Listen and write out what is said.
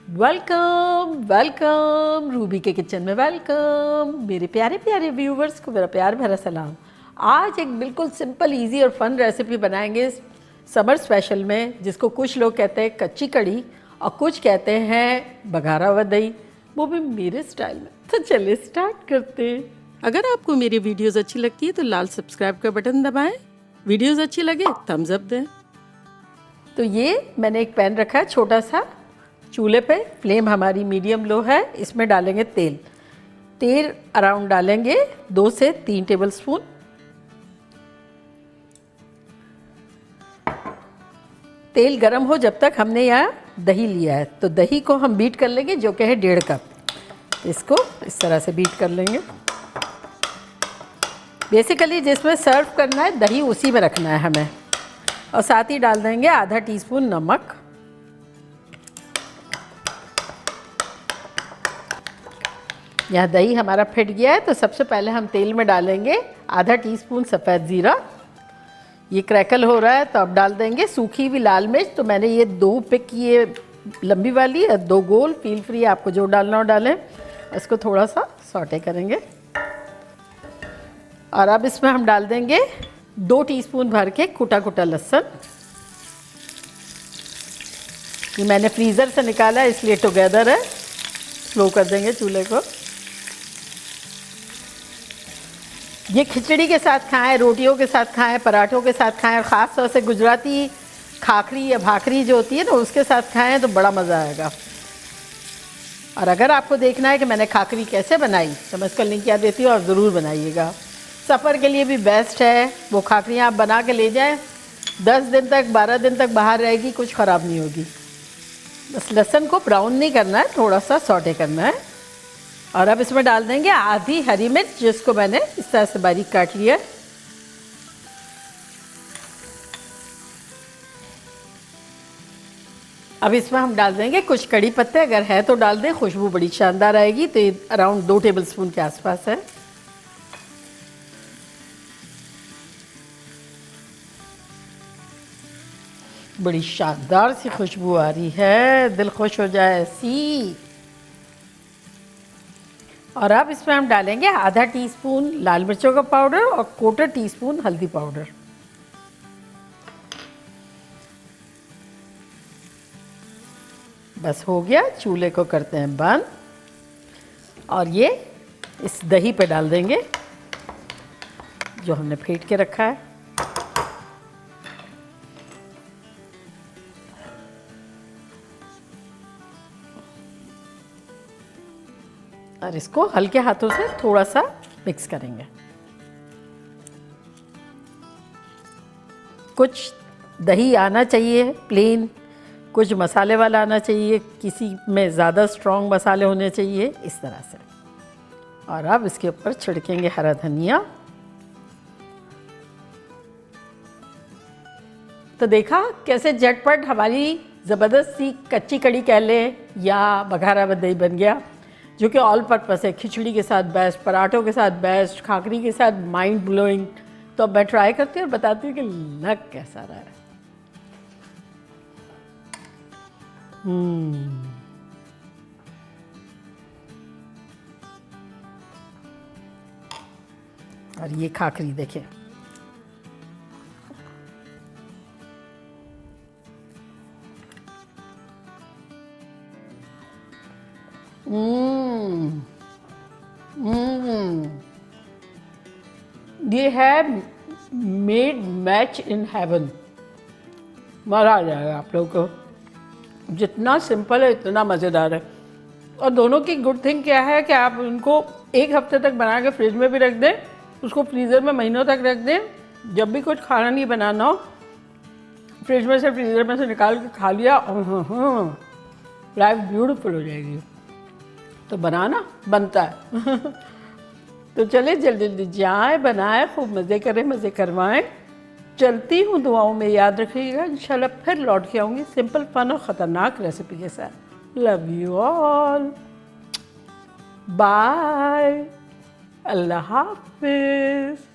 Welcome welcome Ruby के kitchen में welcome. मेरे प्यारे प्यारे व्यूवर्स को मेरा प्यार भरा सलाम। आज एक बिल्कुल सिंपल इजी और फन रेसिपी बनाएंगे समर स्पेशल में, जिसको कुछ लोग कहते हैं कच्ची कड़ी और कुछ कहते हैं बघारा हुआ दही, वो भी मेरे स्टाइल में। तो चलिए स्टार्ट करते हैं। अगर आपको मेरी वीडियोस अच्छी लगती है तो लाल सब्सक्राइब का बटन दबाएं, वीडियोस अच्छी लगे थम्स अप दें। तो ये मैंने एक पैन रखा है छोटा सा, चूल्हे पे फ्लेम हमारी मीडियम लो है। इसमें डालेंगे तेल अराउंड डालेंगे 2 से 3 टेबलस्पून। तेल गरम हो जब तक हमने यहाँ दही लिया है, तो दही को हम बीट कर लेंगे जो कि है 1.5 कप। इसको इस तरह से बीट कर लेंगे। बेसिकली जिसमें सर्व करना है दही उसी में रखना है हमें। और साथ ही डाल देंगे आधा टीस्पून नमक, यहाँ दही हमारा फिट गया है। तो सबसे पहले हम तेल में डालेंगे आधा टीस्पून सफ़ेद ज़ीरा। ये क्रैकल हो रहा है तो अब डाल देंगे सूखी हुई लाल मिर्च। तो मैंने ये 2 पिक किए लंबी वाली और 2 गोल, फील फ्री आपको जो डालना हो डालें। इसको थोड़ा सा सौटे करेंगे और अब इसमें हम डाल देंगे 2 टीस्पून भर के कुटा कुटा लहसुन। ये मैंने फ्रीज़र से निकाला है इसलिए टुगेदर है। स्लो कर देंगे चूल्हे को। ये खिचड़ी के साथ खाएं, रोटियों के साथ खाएं, पराठों के साथ खाएं, और ख़ास तौर से गुजराती खाखरी या भाखरी जो होती है ना उसके साथ खाएं तो बड़ा मज़ा आएगा। और अगर आपको देखना है कि मैंने खाखरी कैसे बनाई तो मैं इसका लिंक यहाँ देती हूँ और ज़रूर बनाइएगा। सफ़र के लिए भी बेस्ट है। वो खाखरियाँ आप बना के ले जाएं, 10 दिन तक 12 दिन तक बाहर रहेगी, कुछ ख़राब नहीं होगी। बस लहसुन को ब्राउन नहीं करना है, थोड़ा सा सौटे करना है। और अब इसमें डाल देंगे आधी हरी मिर्च, जिसको मैंने इस तरह से बारीक काट लिया। अब इसमें हम डाल देंगे कुछ कड़ी पत्ते, अगर है तो डाल दें, खुशबू बड़ी शानदार आएगी। तो ये अराउंड 2 टेबलस्पून के आसपास है। बड़ी शानदार सी खुशबू आ रही है, दिल खुश हो जाए ऐसी। और अब इसमें हम डालेंगे आधा टीस्पून लाल मिर्चों का पाउडर और 1/4 टीस्पून हल्दी पाउडर। बस हो गया। चूल्हे को करते हैं बंद और ये इस दही पे डाल देंगे जो हमने फेंट के रखा है। और इसको हल्के हाथों से थोड़ा सा मिक्स करेंगे। कुछ दही आना चाहिए प्लेन, कुछ मसाले वाला आना चाहिए, किसी में ज़्यादा स्ट्रॉन्ग मसाले होने चाहिए, इस तरह से। और अब इसके ऊपर छिड़केंगे हरा धनिया। तो देखा कैसे झटपट हमारी ज़बरदस्त सी कच्ची कड़ी कह लें या बघारा दही बन गया, जो कि ऑल पर्पस है। खिचड़ी के साथ बेस्ट, पराठों के साथ बेस्ट, खाखरी के साथ माइंड ब्लोइंग। तो अब मैं ट्राई करती हूँ और बताती हूँ कि लग कैसा रहा है। और ये खाखरी देखें, ये है मेड मैच इन हेवन। मज़ा आ जाएगा आप लोगों को। जितना सिंपल है इतना मज़ेदार है। और दोनों की गुड थिंग क्या है कि आप उनको 1 हफ्ते तक बना के फ्रिज में भी रख दें, उसको फ्रीज़र में महीनों तक रख दें। जब भी कुछ खाना नहीं बनाना हो, फ्रिज में से फ्रीज़र में से निकाल के खा लिया, लाइफ ब्यूटीफुल हो जाएगी। तो बनाना बनता है। तो चले जल्दी जल्दी जाएं, बनाएं, खूब मज़े करें, मज़े करवाएं। चलती हूँ, दुआओं में याद रखिएगा। इंशाल्लाह फिर लौट के आऊँगी सिंपल फन और ख़तरनाक रेसिपी के साथ। लव यू ऑल, बाय, अल्लाह हाफिज़।